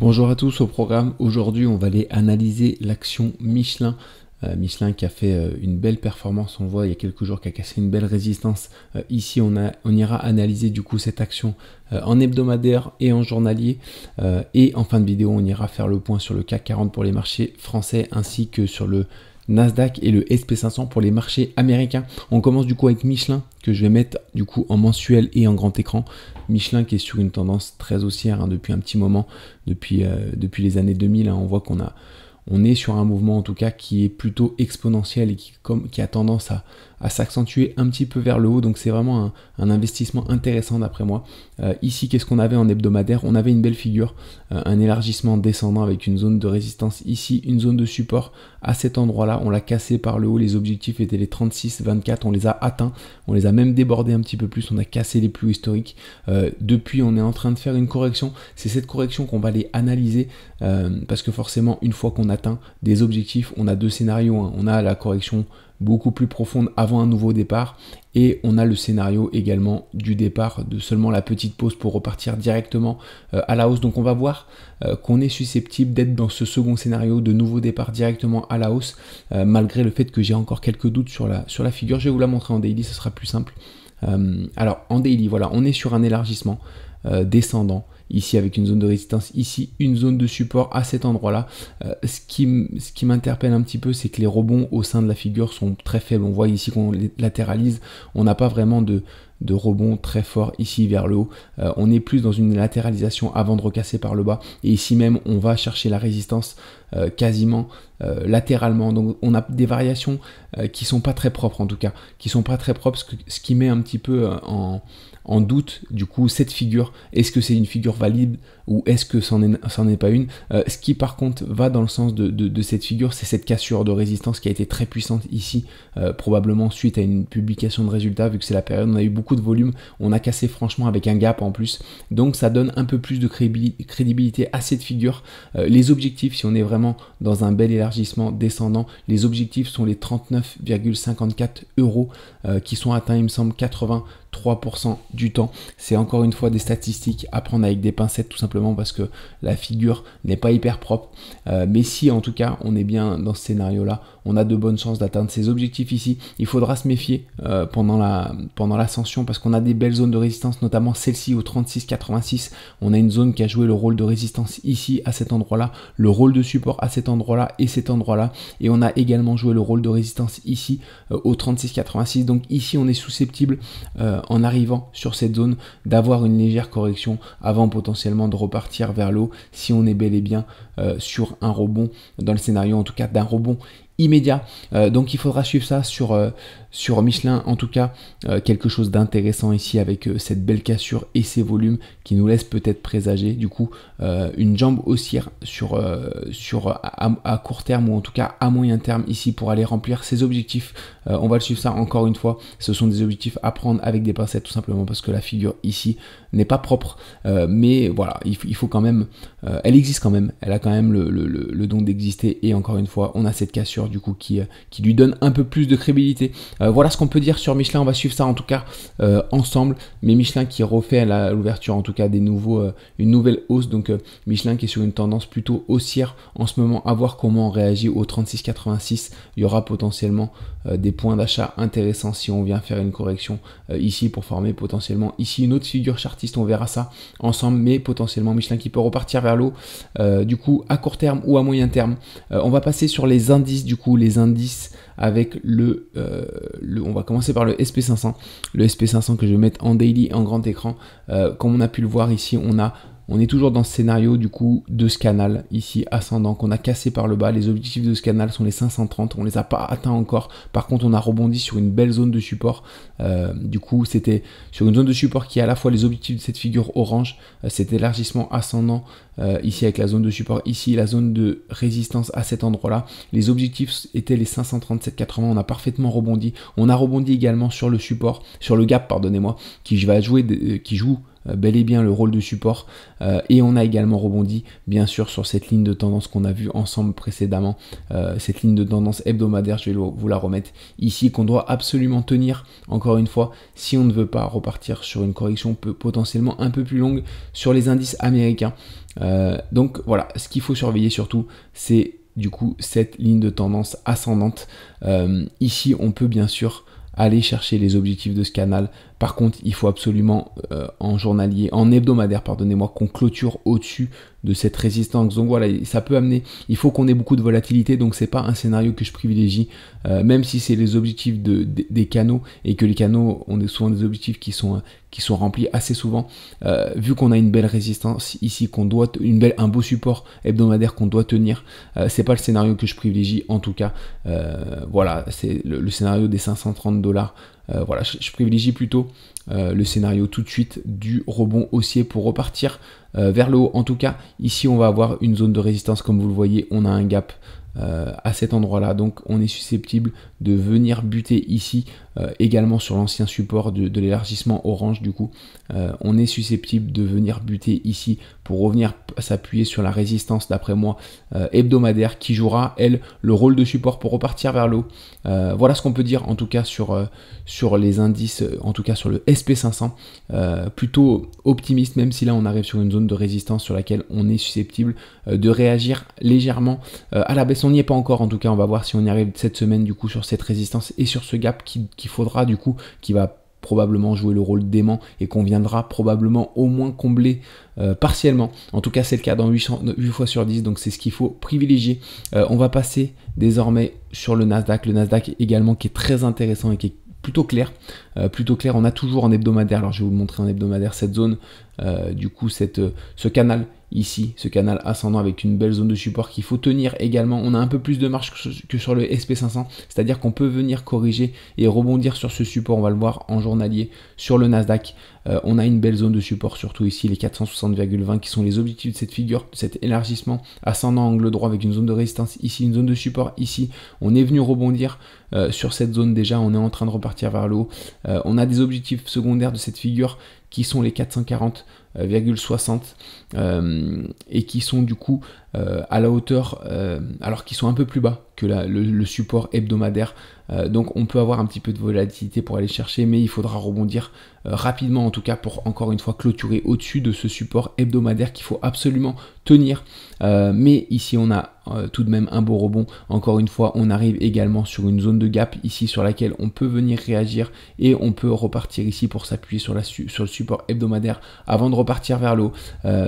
Bonjour à tous, au programme aujourd'hui on va aller analyser l'action Michelin. Michelin qui a fait une belle performance, on le voit il y a quelques jours, qui a cassé une belle résistance. Ici on ira analyser du coup cette action en hebdomadaire et en journalier. Et en fin de vidéo on ira faire le point sur le CAC 40 pour les marchés français ainsi que sur le Nasdaq et le SP500 pour les marchés américains. On commence du coup avec Michelin que je vais mettre du coup en mensuel et en grand écran. Michelin qui est sur une tendance très haussière depuis un petit moment, depuis les années 2000. On voit on est sur un mouvement en tout cas qui est plutôt exponentiel et qui a tendance à s'accentuer un petit peu vers le haut. Donc c'est vraiment un investissement intéressant d'après moi. Ici, qu'est-ce qu'on avait en hebdomadaire? On avait une belle figure, un élargissement descendant avec une zone de résistance ici, une zone de support à cet endroit-là. On l'a cassé par le haut, les objectifs étaient les 36, 24, on les a atteints, on les a même débordés un petit peu plus, on a cassé les plus historiques. Depuis, on est en train de faire une correction. C'est cette correction qu'on va aller analyser parce que forcément, une fois qu'on atteint des objectifs, on a deux scénarios. On a la correction beaucoup plus profonde avant un nouveau départ et on a le scénario également du départ, de seulement la petite pause pour repartir directement à la hausse. Donc on va voir qu'on est susceptible d'être dans ce second scénario de nouveau départ directement à la hausse, malgré le fait que j'ai encore quelques doutes sur la figure. Je vais vous la montrer en daily, ce sera plus simple. Alors en daily, voilà, on est sur un élargissement descendant, ici avec une zone de résistance, ici une zone de support à cet endroit-là. Ce qui m'interpelle un petit peu, c'est que les rebonds au sein de la figure sont très faibles. On voit ici qu'on les latéralise, on n'a pas vraiment de rebond très fort ici vers le haut. On est plus dans une latéralisation avant de recasser par le bas. Et ici même, on va chercher la résistance quasiment latéralement. Donc on a des variations qui sont pas très propres en tout cas, qui sont pas très propres, ce qui met un petit peu en doute du coup cette figure. Est-ce que c'est une figure valide ou est-ce que c'en est pas une? Ce qui par contre va dans le sens de cette figure, c'est cette cassure de résistance qui a été très puissante ici, probablement suite à une publication de résultats, vu que c'est la période, on a eu beaucoup de volume, on a cassé franchement avec un gap en plus, donc ça donne un peu plus de crédibilité à cette figure. Les objectifs, si on est vraiment dans un bel élargissement descendant, les objectifs sont les 39,54 euros qui sont atteints, il me semble, 83% du temps. C'est encore une fois des statistiques à prendre avec des pincettes, tout simplement parce que la figure n'est pas hyper propre. Mais si en tout cas on est bien dans ce scénario là, on a de bonnes chances d'atteindre ces objectifs ici. Il faudra se méfier pendant l'ascension parce qu'on a des belles zones de résistance, notamment celle-ci au 36,86. On a une zone qui a joué le rôle de résistance ici à cet endroit là, le rôle de support à cet endroit là et cet endroit là, et on a également joué le rôle de résistance ici au 36,86. donc ici on est susceptible en arrivant sur cette zone d'avoir une légère correction avant potentiellement de repartir vers le haut si on est bel et bien sur un rebond, dans le scénario en tout cas d'un rebond immédiat. Donc il faudra suivre ça sur Michelin, en tout cas quelque chose d'intéressant ici avec cette belle cassure et ces volumes qui nous laissent peut-être présager du coup une jambe haussière à court terme ou en tout cas à moyen terme ici pour aller remplir ses objectifs. On va le suivre ça encore une fois, ce sont des objectifs à prendre avec des pincettes tout simplement parce que la figure ici n'est pas propre, mais voilà, il faut quand même, elle existe quand même, elle a quand même le don d'exister et encore une fois on a cette cassure du coup qui lui donne un peu plus de crédibilité. Voilà ce qu'on peut dire sur Michelin, on va suivre ça en tout cas ensemble, mais Michelin qui refait à l'ouverture en tout cas une nouvelle hausse, donc Michelin qui est sur une tendance plutôt haussière en ce moment, à voir comment on réagit au 36,86. Il y aura potentiellement des points d'achat intéressants si on vient faire une correction ici pour former potentiellement ici une autre figure chartiste, on verra ça ensemble, mais potentiellement Michelin qui peut repartir vers l'eau du coup à court terme ou à moyen terme. On va passer sur les indices, du coup les indices avec on va commencer par le SP500, le SP500 que je vais mettre en daily en grand écran. Comme on a pu le voir ici, on est toujours dans ce scénario du coup de ce canal ici ascendant qu'on a cassé par le bas. Les objectifs de ce canal sont les 530, on les a pas atteints encore. Par contre on a rebondi sur une belle zone de support. Du coup c'était sur une zone de support qui est à la fois les objectifs de cette figure orange, cet élargissement ascendant ici avec la zone de support, ici la zone de résistance à cet endroit là. Les objectifs étaient les 537,80, on a parfaitement rebondi. On a rebondi également sur le support, sur le gap pardonnez-moi, qui joue bel et bien le rôle de support et on a également rebondi bien sûr sur cette ligne de tendance qu'on a vue ensemble précédemment, cette ligne de tendance hebdomadaire, je vais vous la remettre ici, qu'on doit absolument tenir encore une fois si on ne veut pas repartir sur une correction potentiellement un peu plus longue sur les indices américains. Donc voilà, ce qu'il faut surveiller surtout, c'est du coup cette ligne de tendance ascendante. Ici on peut bien sûr aller chercher les objectifs de ce canal. Par contre, il faut absolument en journalier, en hebdomadaire, pardonnez-moi, qu'on clôture au-dessus de cette résistance. Donc voilà, ça peut amener, il faut qu'on ait beaucoup de volatilité, donc c'est pas un scénario que je privilégie, même si c'est les objectifs des canaux et que les canaux ont souvent des objectifs qui sont remplis assez souvent. Vu qu'on a une belle résistance ici, qu'on doit un beau support hebdomadaire qu'on doit tenir, c'est pas le scénario que je privilégie en tout cas. Voilà, c'est le scénario des 530 $. Voilà, je privilégie plutôt le scénario tout de suite du rebond haussier pour repartir vers le haut. En tout cas, ici, on va avoir une zone de résistance. Comme vous le voyez, on a un gap à cet endroit-là. Donc, on est susceptible de venir buter ici également sur l'ancien support de l'élargissement orange. Du coup, on est susceptible de venir buter ici pour revenir s'appuyer sur la résistance, d'après moi, hebdomadaire qui jouera, elle, le rôle de support pour repartir vers le haut. Voilà ce qu'on peut dire en tout cas sur les indices, en tout cas sur le SP500. Plutôt optimiste, même si là on arrive sur une zone de résistance sur laquelle on est susceptible de réagir légèrement à la baisse. On n'y est pas encore, en tout cas on va voir si on y arrive cette semaine du coup sur cette résistance et sur ce gap qu'il faudra du coup, qui va probablement jouer le rôle d'aimant et qu'on viendra probablement au moins combler partiellement. En tout cas c'est le cas dans 8 fois sur 10, donc c'est ce qu'il faut privilégier. On va passer désormais sur le Nasdaq également, qui est très intéressant et qui est plutôt clair. On a toujours en hebdomadaire, alors je vais vous le montrer en hebdomadaire, cette zone, du coup ce canal ici, ce canal ascendant avec une belle zone de support qu'il faut tenir également. On a un peu plus de marge que sur le SP500, c'est-à-dire qu'on peut venir corriger et rebondir sur ce support. On va le voir en journalier sur le Nasdaq. On a une belle zone de support, surtout ici les 460,20 qui sont les objectifs de cette figure, de cet élargissement ascendant angle droit avec une zone de résistance ici, une zone de support ici. On est venu rebondir sur cette zone déjà, on est en train de repartir vers le haut. On a des objectifs secondaires de cette figure qui sont les 440,60 et qui sont du coup à la hauteur, alors qu'ils sont un peu plus bas que le support hebdomadaire. Donc on peut avoir un petit peu de volatilité pour aller chercher, mais il faudra rebondir rapidement en tout cas pour encore une fois clôturer au-dessus de ce support hebdomadaire qu'il faut absolument tenir. Mais ici on a tout de même un beau rebond. Encore une fois, on arrive également sur une zone de gap ici sur laquelle on peut venir réagir et on peut repartir ici pour s'appuyer sur le support hebdomadaire avant de repartir vers le haut.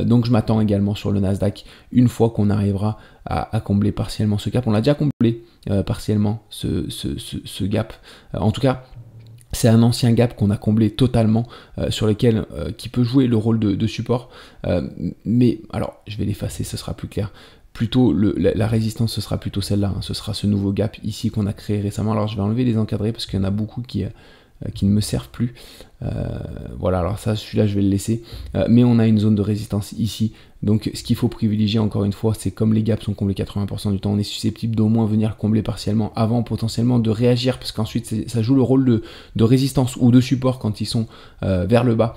Donc je m'attends également sur le Nasdaq, une fois qu'on arrivera à combler partiellement ce gap. On l'a déjà comblé partiellement ce gap. En tout cas, c'est un ancien gap qu'on a comblé totalement, sur lequel qui peut jouer le rôle de support. Mais alors, je vais l'effacer, ce sera plus clair. Plutôt la résistance, ce sera plutôt celle-là, hein. Ce sera ce nouveau gap ici qu'on a créé récemment. Alors je vais enlever les encadrés parce qu'il y en a beaucoup qui ne me servent plus. Voilà, alors ça, celui-là je vais le laisser. Mais on a une zone de résistance ici. Donc ce qu'il faut privilégier encore une fois, c'est comme les gaps sont comblés 80% du temps, on est susceptible d'au moins venir combler partiellement avant potentiellement de réagir, parce qu'ensuite ça joue le rôle de résistance ou de support quand ils sont vers le bas.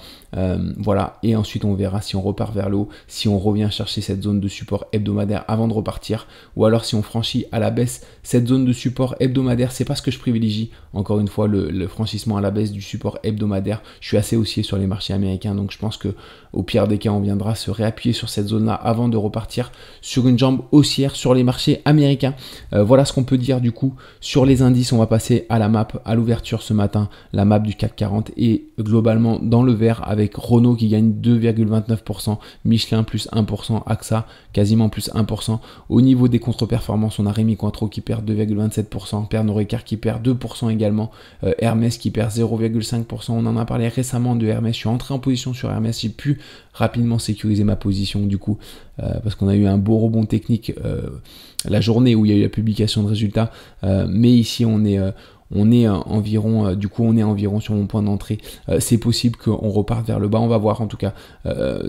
Voilà, et ensuite on verra si on repart vers le haut, si on revient chercher cette zone de support hebdomadaire avant de repartir, ou alors si on franchit à la baisse cette zone de support hebdomadaire. C'est pas ce que je privilégie, encore une fois, le franchissement à la baisse du support hebdomadaire. Je suis assez haussier sur les marchés américains, donc je pense que au pire des cas on viendra se réappuyer sur cette zone là avant de repartir sur une jambe haussière sur les marchés américains. Voilà ce qu'on peut dire du coup sur les indices. On va passer à la map, à l'ouverture ce matin. La map du CAC 40 est globalement dans le vert, avec Renault qui gagne 2,29%, Michelin plus 1%, AXA quasiment plus 1%. Au niveau des contre-performances, on a Rémy Cointreau qui perd 2,27%, Pernod Ricard qui perd 2% également, Hermès qui perd 0,5%. On en a parlé récemment de Hermès, je suis entré en position sur Hermès, j'ai pu rapidement sécuriser ma position du coup, parce qu'on a eu un beau rebond technique la journée où il y a eu la publication de résultats, mais ici on est environ, du coup on est environ sur mon point d'entrée. C'est possible qu'on reparte vers le bas, on va voir. En tout cas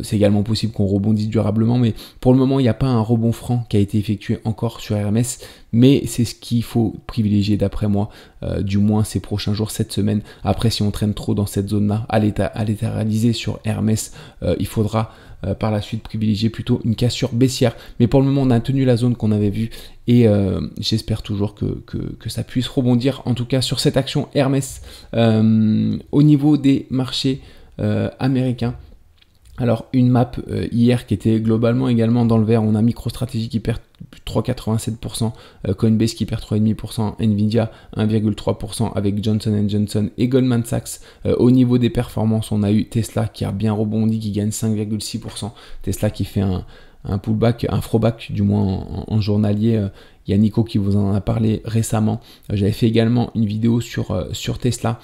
c'est également possible qu'on rebondisse durablement, mais pour le moment il n'y a pas un rebond franc qui a été effectué encore sur Hermès, mais c'est ce qu'il faut privilégier d'après moi, du moins ces prochains jours, cette semaine. Après, si on traîne trop dans cette zone-là, à latéraliser sur Hermès, il faudra par la suite privilégier plutôt une cassure baissière. Mais pour le moment, on a tenu la zone qu'on avait vue et j'espère toujours que ça puisse rebondir, en tout cas sur cette action Hermès. Au niveau des marchés américains, alors une map hier qui était globalement également dans le vert, on a MicroStrategy qui perd 3,87%, Coinbase qui perd 3,5%, Nvidia 1,3% avec Johnson & Johnson et Goldman Sachs. Au niveau des performances, on a eu Tesla qui a bien rebondi, qui gagne 5,6%, Tesla qui fait un pullback, un throwback du moins en journalier. Il y a Nico qui vous en a parlé récemment. J'avais fait également une vidéo sur Tesla.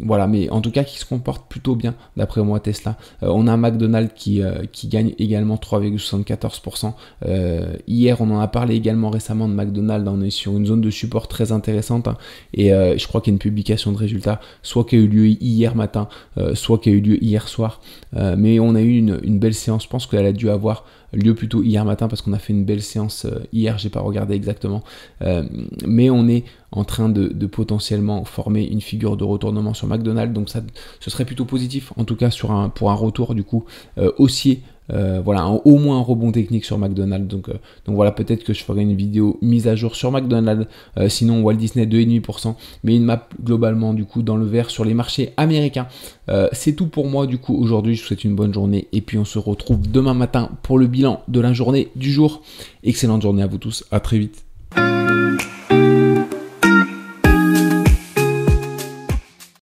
Voilà, mais en tout cas qui se comporte plutôt bien d'après moi Tesla. On a un McDonald's qui gagne également 3,74%. Hier, on en a parlé également récemment de McDonald's. On est sur une zone de support très intéressante. Hein, et je crois qu'il y a une publication de résultats, soit qui a eu lieu hier matin, soit qui a eu lieu hier soir. Mais on a eu une belle séance. Je pense qu'elle a dû avoir lieu plutôt hier matin parce qu'on a fait une belle séance hier, j'ai pas regardé exactement, mais on est en train de potentiellement former une figure de retournement sur McDonald's, donc ça ce serait plutôt positif en tout cas pour un retour du coup haussier. Voilà, au moins un rebond technique sur McDonald's. Donc voilà, peut-être que je ferai une vidéo mise à jour sur McDonald's. Sinon, Walt Disney 2,5%. Mais une map globalement, du coup, dans le vert sur les marchés américains. C'est tout pour moi, du coup, aujourd'hui. Je vous souhaite une bonne journée. Et puis, on se retrouve demain matin pour le bilan de la journée du jour. Excellente journée à vous tous. À très vite.